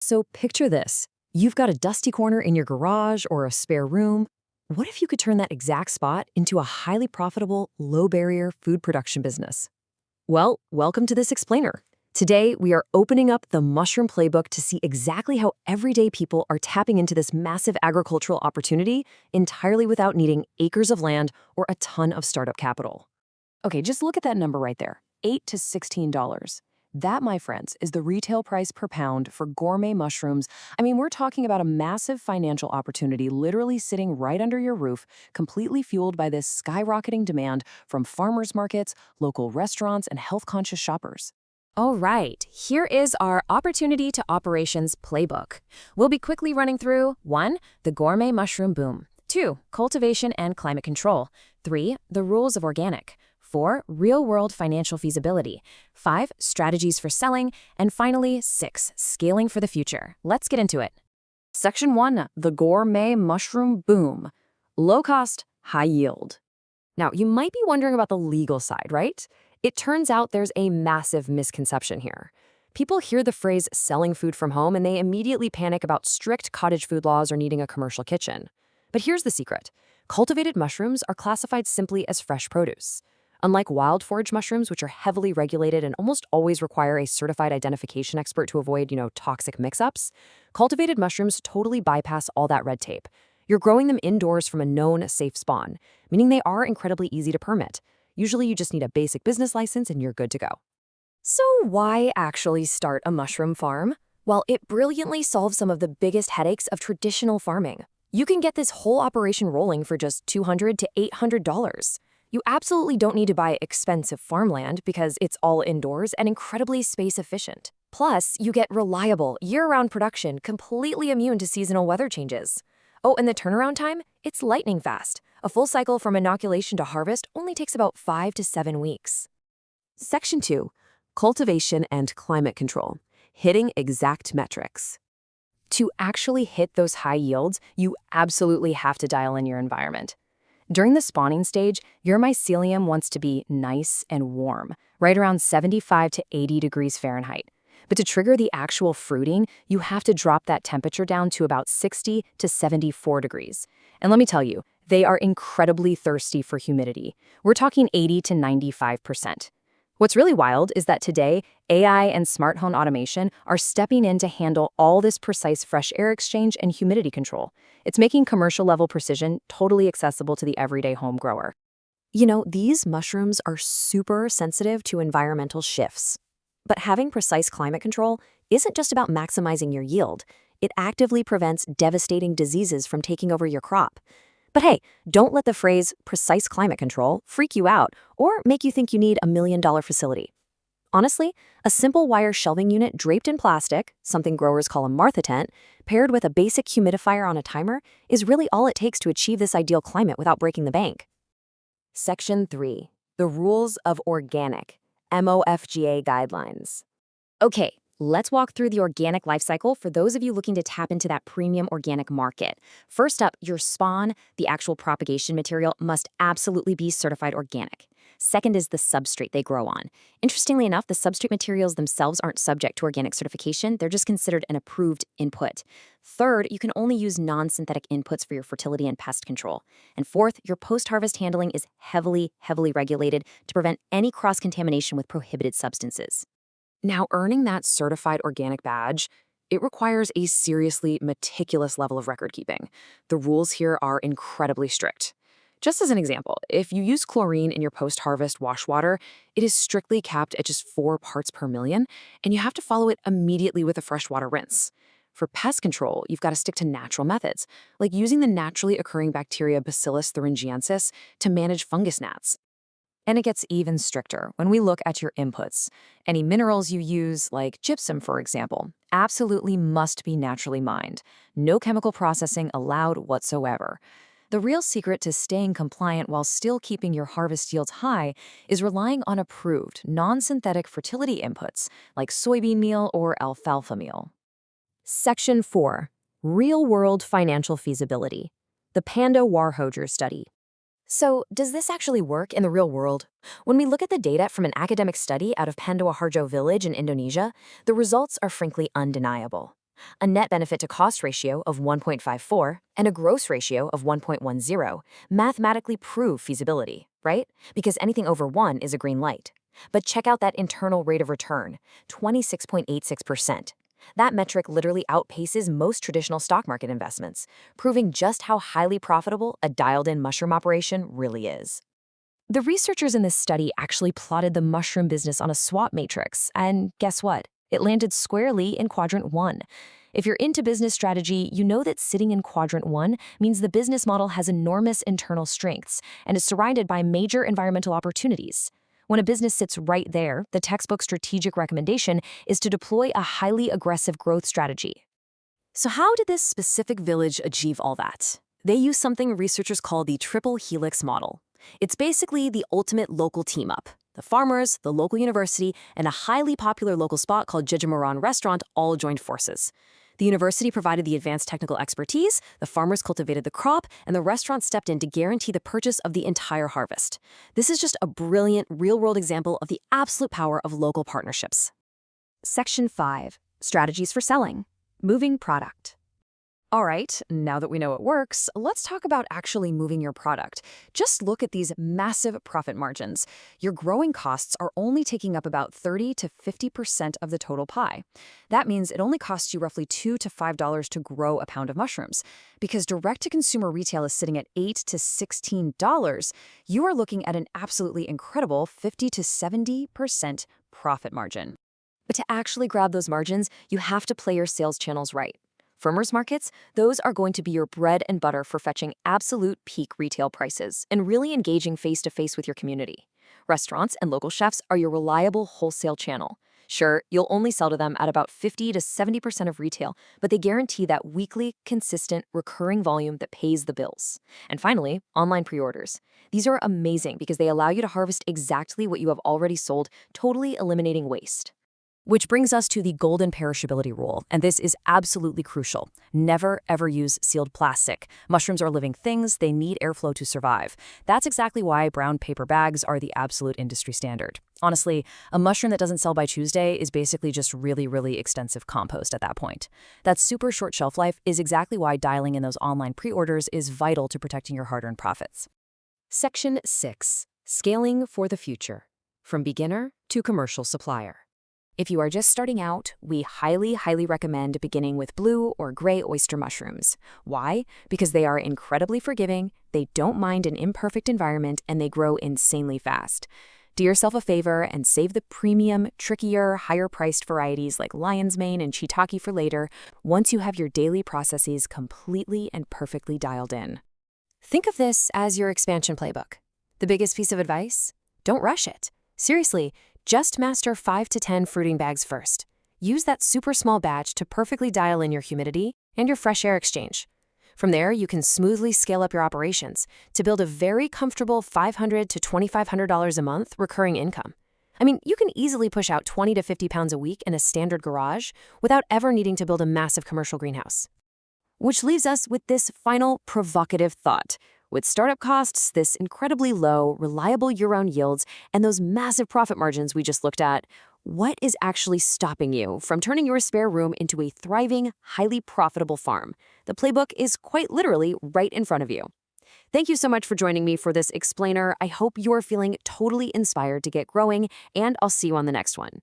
So picture this. You've got a dusty corner in your garage or a spare room. What if you could turn that exact spot into a highly profitable, low-barrier food production business? Well, welcome to this explainer. Today, we are opening up the Mushroom Playbook to see exactly how everyday people are tapping into this massive agricultural opportunity entirely without needing acres of land or a ton of startup capital. Okay, just look at that number right there, $8 to $16. That, my friends, is the retail price per pound for gourmet mushrooms. I mean, we're talking about a massive financial opportunity literally sitting right under your roof, completely fueled by this skyrocketing demand from farmers markets, local restaurants, and health-conscious shoppers. All right, here is our Opportunity to Operations playbook. We'll be quickly running through 1. The gourmet mushroom boom. 2. Cultivation and climate control. 3. The rules of organic. 4. Real-world financial feasibility. 5. Strategies for selling. And finally, 6. Scaling for the future. Let's get into it. Section 1. The gourmet mushroom boom. Low cost, high yield. Now, you might be wondering about the legal side, right? It turns out there's a massive misconception here. People hear the phrase selling food from home and they immediately panic about strict cottage food laws or needing a commercial kitchen. But here's the secret. Cultivated mushrooms are classified simply as fresh produce. Unlike wild forage mushrooms, which are heavily regulated and almost always require a certified identification expert to avoid, toxic mix-ups, cultivated mushrooms totally bypass all that red tape. You're growing them indoors from a known, safe spawn, meaning they are incredibly easy to permit. Usually you just need a basic business license and you're good to go. So why actually start a mushroom farm? Well, it brilliantly solves some of the biggest headaches of traditional farming. You can get this whole operation rolling for just $200 to $800. You absolutely don't need to buy expensive farmland because it's all indoors and incredibly space efficient. Plus, you get reliable, year-round production completely immune to seasonal weather changes. Oh, and the turnaround time? It's lightning fast. A full cycle from inoculation to harvest only takes about 5 to 7 weeks. Section 2. Cultivation and climate control. Hitting exact metrics. To actually hit those high yields, you absolutely have to dial in your environment. During the spawning stage, your mycelium wants to be nice and warm, right around 75 to 80 degrees Fahrenheit. But to trigger the actual fruiting, you have to drop that temperature down to about 60 to 74 degrees. And let me tell you, they are incredibly thirsty for humidity. We're talking 80 to 95%. What's really wild is that today, AI and smart home automation are stepping in to handle all this precise fresh air exchange and humidity control. It's making commercial-level precision totally accessible to the everyday home grower. These mushrooms are super sensitive to environmental shifts. But having precise climate control isn't just about maximizing your yield. It actively prevents devastating diseases from taking over your crop. But hey, don't let the phrase precise climate control freak you out or make you think you need $1 million facility. Honestly, a simple wire shelving unit draped in plastic, something growers call a Martha tent, paired with a basic humidifier on a timer, is really all it takes to achieve this ideal climate without breaking the bank. Section 3. The Rules of Organic. MOFGA Guidelines. Okay, let's walk through the organic life cycle for those of you looking to tap into that premium organic market. First up, your spawn, the actual propagation material, must absolutely be certified organic. Second is the substrate they grow on. Interestingly enough, the substrate materials themselves aren't subject to organic certification. They're just considered an approved input. Third, you can only use non-synthetic inputs for your fertility and pest control. And fourth, your post-harvest handling is heavily regulated to prevent any cross-contamination with prohibited substances. Now, earning that certified organic badge, it requires a seriously meticulous level of record keeping. The rules here are incredibly strict. Just as an example, if you use chlorine in your post-harvest wash water, it is strictly capped at just 4 parts per million, and you have to follow it immediately with a freshwater rinse. For pest control, you've got to stick to natural methods, like using the naturally occurring bacteria Bacillus thuringiensis to manage fungus gnats. And it gets even stricter when we look at your inputs. Any minerals you use, like gypsum, for example, absolutely must be naturally mined. No chemical processing allowed whatsoever. The real secret to staying compliant while still keeping your harvest yields high is relying on approved, non-synthetic fertility inputs like soybean meal or alfalfa meal. Section 4. Real-world financial feasibility. The Panda-Warhoger study. So, does this actually work in the real world? When we look at the data from an academic study out of Panda-Warhoger village in Indonesia, the results are frankly undeniable. A net benefit to cost ratio of 1.54 and a gross ratio of 1.10 mathematically prove feasibility, right? Because anything over 1 is a green light. But check out that internal rate of return, 26.86%. That metric literally outpaces most traditional stock market investments, proving just how highly profitable a dialed-in mushroom operation really is. The researchers in this study actually plotted the mushroom business on a SWOT matrix, and guess what? It landed squarely in Quadrant 1. If you're into business strategy, you know that sitting in Quadrant 1 means the business model has enormous internal strengths and is surrounded by major environmental opportunities. When a business sits right there, the textbook strategic recommendation is to deploy a highly aggressive growth strategy. So how did this specific village achieve all that? They use something researchers call the triple helix model. It's basically the ultimate local team-up. The farmers, the local university, and a highly popular local spot called Jijimaran restaurant all joined forces. The university provided the advanced technical expertise, the farmers cultivated the crop, and the restaurant stepped in to guarantee the purchase of the entire harvest. This is just a brilliant, real-world example of the absolute power of local partnerships. Section 5. Strategies for selling. Moving product. All right, now that we know it works, let's talk about actually moving your product. Just look at these massive profit margins. Your growing costs are only taking up about 30 to 50% of the total pie. That means it only costs you roughly $2 to $5 to grow a pound of mushrooms. Because direct-to-consumer retail is sitting at $8 to $16, you are looking at an absolutely incredible 50 to 70% profit margin. But to actually grab those margins, you have to play your sales channels right. Farmers markets, those are going to be your bread and butter for fetching absolute peak retail prices and really engaging face-to-face with your community. Restaurants and local chefs are your reliable wholesale channel. Sure, you'll only sell to them at about 50 to 70% of retail, but they guarantee that weekly, consistent, recurring volume that pays the bills. And finally, online pre-orders. These are amazing because they allow you to harvest exactly what you have already sold, totally eliminating waste. Which brings us to the golden perishability rule, and this is absolutely crucial. Never, ever use sealed plastic. Mushrooms are living things, they need airflow to survive. That's exactly why brown paper bags are the absolute industry standard. Honestly, a mushroom that doesn't sell by Tuesday is basically just really, really extensive compost at that point. That super short shelf life is exactly why dialing in those online pre-orders is vital to protecting your hard-earned profits. Section 6. Scaling for the future. From beginner to commercial supplier. If you are just starting out, we highly recommend beginning with blue or gray oyster mushrooms. Why? Because they are incredibly forgiving, they don't mind an imperfect environment, and they grow insanely fast. Do yourself a favor and save the premium, trickier, higher-priced varieties like lion's mane and shiitake for later once you have your daily processes completely and perfectly dialed in. Think of this as your expansion playbook. The biggest piece of advice? Don't rush it. Seriously, just master 5 to 10 fruiting bags first. Use that super small batch to perfectly dial in your humidity and your fresh air exchange. From there, you can smoothly scale up your operations to build a very comfortable $500 to $2,500 a month recurring income. I mean, you can easily push out 20 to 50 pounds a week in a standard garage without ever needing to build a massive commercial greenhouse. Which leaves us with this final provocative thought. With startup costs, this incredibly low, reliable year-round yields, and those massive profit margins we just looked at, what is actually stopping you from turning your spare room into a thriving, highly profitable farm? The playbook is quite literally right in front of you. Thank you so much for joining me for this explainer. I hope you're feeling totally inspired to get growing, and I'll see you on the next one.